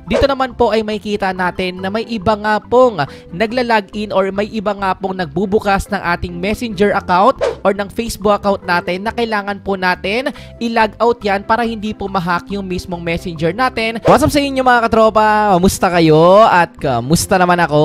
Dito naman po ay makikita natin na may iba nga pong nagla-login or may iba nga pong nagbubukas ng ating Messenger account or ng Facebook account natin na kailangan po natin i-log out yan para hindi po ma-hack yung mismong Messenger natin. What's up sa inyo mga katropa? Kamusta kayo? At kamusta naman ako?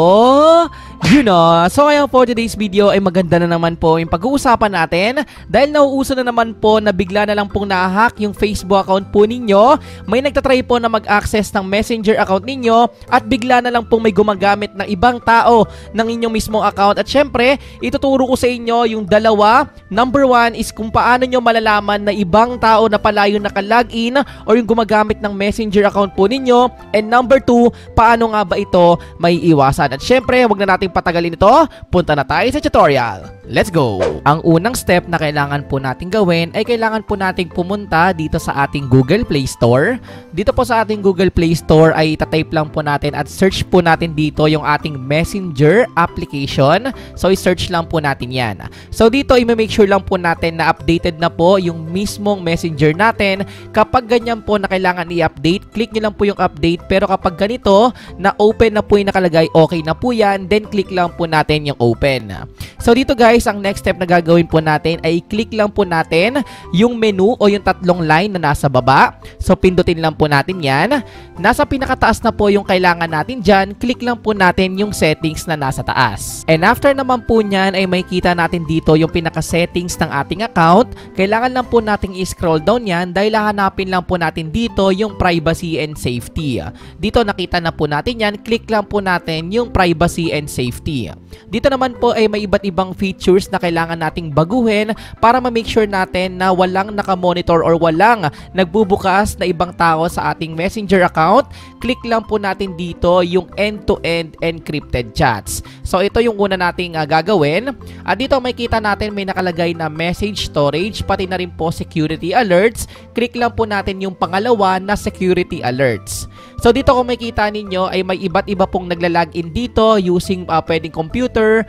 You know, so ngayon for today's video ay maganda na naman po yung pag-uusapan natin dahil nauuso na naman po na bigla na lang pong na-hack yung Facebook account po ninyo. May nagtatry po na mag-access ng Messenger account ninyo at bigla na lang pong may gumagamit ng ibang tao ng inyong mismong account. At syempre, ituturo ko sa inyo yung dalawa. Number one is kung paano nyo malalaman na ibang tao na pala yung naka-login or yung gumagamit ng Messenger account po ninyo. And number two, paano nga ba ito may iwasan. At syempre, wag na natin patagalin ito, punta na tayo sa tutorial. Let's go! Ang unang step na kailangan po natin gawin ay kailangan po nating pumunta dito sa ating Google Play Store. Dito po sa ating Google Play Store ay itatype lang po natin at search po natin dito yung ating Messenger application. So, i-search lang po natin yan. So, dito i-make sure lang po natin na updated na po yung mismong Messenger natin. Kapag ganyan po na kailangan i-update, click nyo lang po yung update. Pero kapag ganito, na open na po yung nakalagay, okay na po yan. Then, click lang po natin yung open. So, dito guys, ang next step na gagawin po natin ay i-click lang po natin yung menu o yung tatlong line na nasa baba. So, pindutin lang po natin yan. Nasa pinakataas na po yung kailangan natin dyan. Click lang po natin yung settings na nasa taas. And after naman po nyan ay makikita natin dito yung pinaka-settings ng ating account. Kailangan lang po nating i-scroll down yan dahil hahanapin lang po natin dito yung privacy and safety. Dito nakita na po natin yan. Click lang po natin yung privacy and safety. Dito naman po ay may iba't ibang features na kailangan nating baguhin para ma-make sure natin na walang nakamonitor or walang nagbubukas na ibang tao sa ating Messenger account. Click lang po natin dito yung end-to-end encrypted chats. So ito yung una nating gagawin. At dito makikita natin may nakalagay na message storage pati na rin po security alerts. Click lang po natin yung pangalawa na security alerts. So dito kung makikita ninyo ay may iba't iba pong nagla-login dito using pwedeng computer,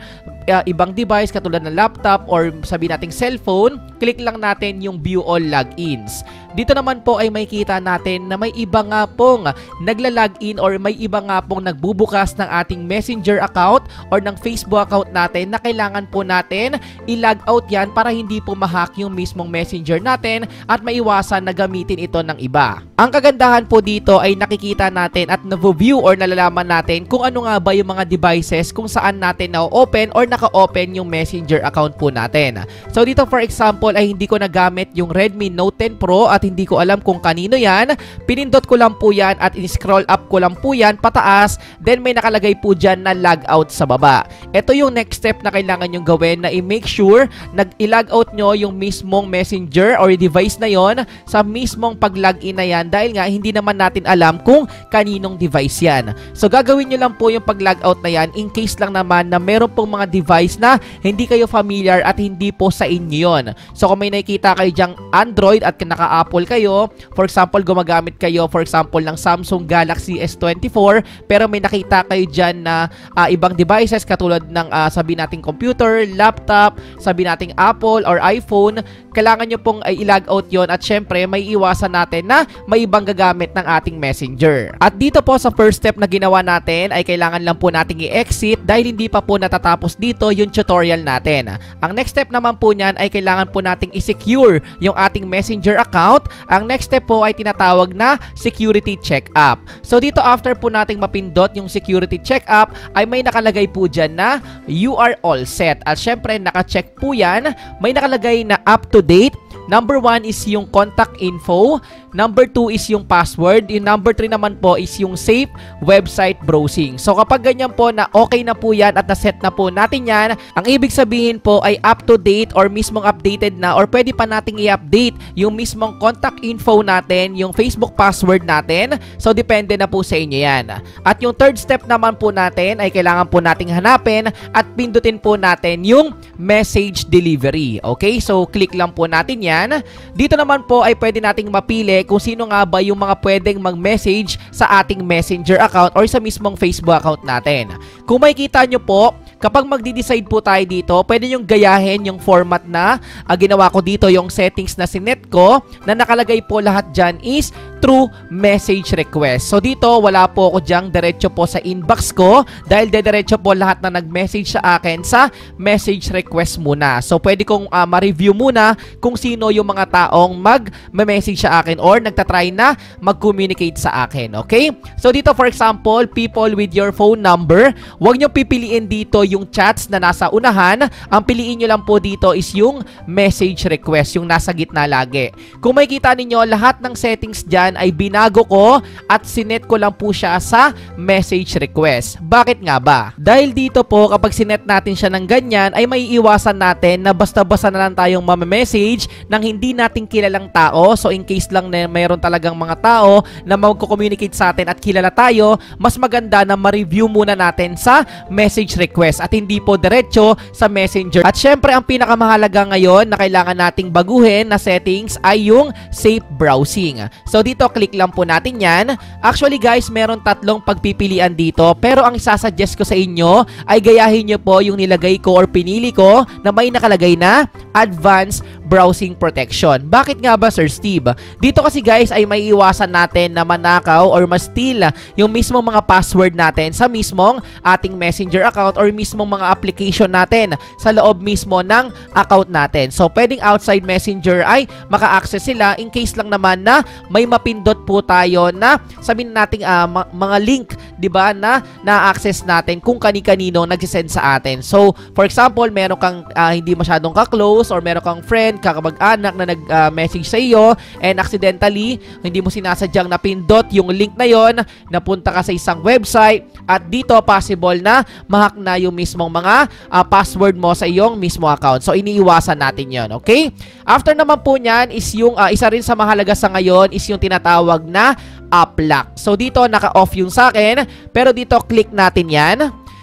ibang device katulad ng laptop or sabi nating cellphone. Click lang natin yung view all logins. Dito naman po ay makikita natin na may iba nga pong nagla-login or may iba nga pong nagbubukas ng ating Messenger account or ng Facebook account natin na kailangan po natin i-log out yan para hindi po ma-hack yung mismong Messenger natin at maiwasan na gamitin ito ng iba. Ang kagandahan po dito ay nakikita natin at na-view or nalalaman natin kung ano nga ba yung mga devices kung saan natin na-open or naka-open yung Messenger account po natin. So dito for example ay hindi ko nagamit yung Redmi Note 10 Pro at hindi ko alam kung kanino yan. Pinindot ko lang po yan at in-scroll up ko lang po yan pataas. Then may nakalagay po dyan na log out sa baba. Ito yung next step na kailangan nyong gawin na i-make sure i-log out nyo yung mismong Messenger or device na yon sa mismong pag-login na yan dahil nga hindi naman natin alam kung kaninong device yan. So gagawin nyo lang po yung pag-log out na yan in case lang naman na meron pong mga device na hindi kayo familiar at hindi po sa inyo yon. So kung may nakikita kayo dyang Android at naka-Apple kayo, for example gumagamit kayo for example ng Samsung Galaxy S24 pero may nakita kayo dyan na ibang devices katulad ng sabi nating computer, laptop, sabi nating Apple or iPhone, kailangan nyo pong i-log out yon at syempre may iwasan natin na may ibang gagamit ng ating Messenger. At dito po sa first step na ginawa natin ay kailangan lang po nating i-exit dahil hindi pa po natatapos dito yung tutorial natin. Ang next step naman po niyan ay kailangan po nating i-secure yung ating Messenger account. Ang next step po ay tinatawag na security checkup. So dito after po nating mapindot yung security checkup ay may nakalagay po dyan na you are all set. At syempre naka-check po yan. May nakalagay na up to date. Number 1 is yung contact info. Number 2 is yung password. Yung number 3 naman po is yung safe website browsing. So kapag ganyan po na okay na po yan at na-set na po natin yan, ang ibig sabihin po ay up to date or mismong updated na or pwede pa nating i-update yung mismong contact info natin, yung Facebook password natin. So depende na po sa inyo yan. At yung third step naman po natin ay kailangan po nating hanapin at pindutin po natin yung message delivery. Okay? So click lang po natin yan. Dito naman po ay pwede nating mapili kung sino nga ba yung mga pwedeng mag-message sa ating Messenger account or sa mismong Facebook account natin. Kung makikita nyo po, kapag magdi-decide po tayo dito, pwede nyong gayahin yung format na ginawa ko dito, yung settings na sinet ko, na nakalagay po lahat dyan is through message request. So dito, wala po ako diyang diretso po sa inbox ko dahil diretso po lahat na nag-message sa akin sa message request muna. So pwede kong ma-review muna kung sino yung mga taong mag-message sa akin or nagtatry na mag-communicate sa akin. Okay? So dito for example, people with your phone number, huwag nyo pipiliin dito yung chats na nasa unahan. Ang piliin nyo lang po dito is yung message request, yung nasa gitna lagi. Kung makikita ninyo, lahat ng settings dyan ay binago ko at sinet ko lang po siya sa message request. Bakit nga ba? Dahil dito po, kapag sinet natin siya ng ganyan, ay may iwasan natin na basta-basta na lang tayong mamamessage ng hindi nating kilalang tao. So in case lang na mayroon talagang mga tao na magko-communicate sa atin at kilala tayo, mas maganda na ma-review muna natin sa message request at hindi po diretso sa messenger. At syempre, ang pinakamahalaga ngayon na kailangan nating baguhin na settings ay yung safe browsing. So dito, click lang po natin yan. Actually guys, meron tatlong pagpipilian dito, pero ang isasuggest ko sa inyo ay gayahin nyo po yung nilagay ko or pinili ko na may nakalagay na Advanced Browsing Protection. Bakit nga ba, Sir Steve? Dito kasi guys ay may iwasan natin na manakaw or ma-steal yung mismong mga password natin sa mismong ating messenger account or mismong mga application natin sa loob mismo ng account natin. So pwedeng outside messenger ay maka-access sila in case lang naman na may mapindot po tayo na sabihin nating mga link, 'di ba, na na-access natin kung kani-kanino nag-send sa atin. So for example, meron kang hindi masyadong ka-close or meron kang friend, kakamag-anak na nag-message sa iyo and accidentally hindi mo sinasadyang napindot yung link na yon, napunta ka sa isang website at dito possible na ma-hack na yung mismong mga password mo sa iyong mismo account. So iniiwasan natin yon, okay? After naman po niyan is yung isa rin sa mahalaga sa ngayon is yung tinatawag na app lock. So dito naka-off yung sa akin, pero dito click natin yan.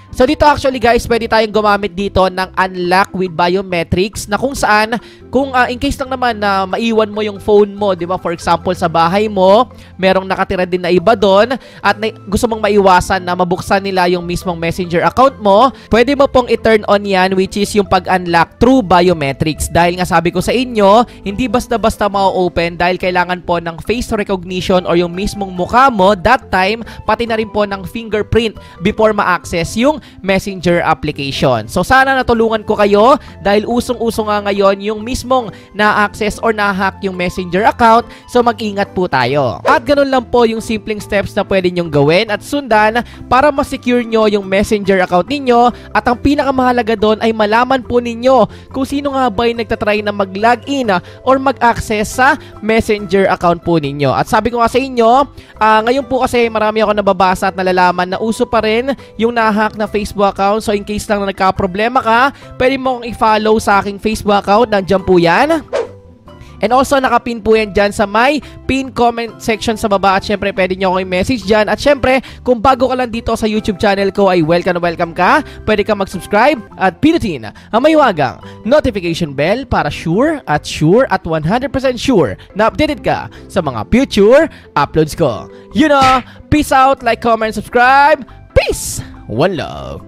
So dito actually guys, pwede tayong gumamit dito ng unlock with biometrics na kung saan, kung in case lang naman na maiwan mo yung phone mo, di ba? For example, sa bahay mo, merong nakatira din na iba doon at gusto mong maiwasan na mabuksan nila yung mismong messenger account mo, pwede mo pong i-turn on yan, which is yung pag-unlock through biometrics. Dahil nga sabi ko sa inyo, hindi basta-basta ma-open dahil kailangan po ng face recognition or yung mismong mukha mo that time, pati na rin po ng fingerprint before ma-access yung messenger application. So sana natulungan ko kayo dahil usong-uso nga ngayon yung mismong na-access or na-hack yung messenger account. So mag-ingat po tayo. At ganun lang po yung simpleng steps na pwede nyong gawin at sundan para ma-secure nyo yung messenger account ninyo. At ang pinakamahalaga doon ay malaman po ninyo kung sino nga ba yung nagtatry na mag-login or mag-access sa messenger account po ninyo. At sabi ko nga sa inyo, ngayon po kasi marami ako nababasa at nalalaman na uso pa rin yung na-hack na Facebook account. So in case lang na nagka-problema ka, pwede mong i-follow sa aking Facebook account. Nandiyan po yan. And also, nakapin po yan dyan sa may pin comment section sa baba. At syempre, pwede nyo akong i-message dyan. At syempre, kung bago ka lang dito sa YouTube channel ko ay welcome na welcome ka. Pwede ka mag-subscribe at pinutin ang maywagang notification bell para sure at 100% sure na updated ka sa mga future uploads ko. You know, peace out, like, comment, subscribe. Peace! One love.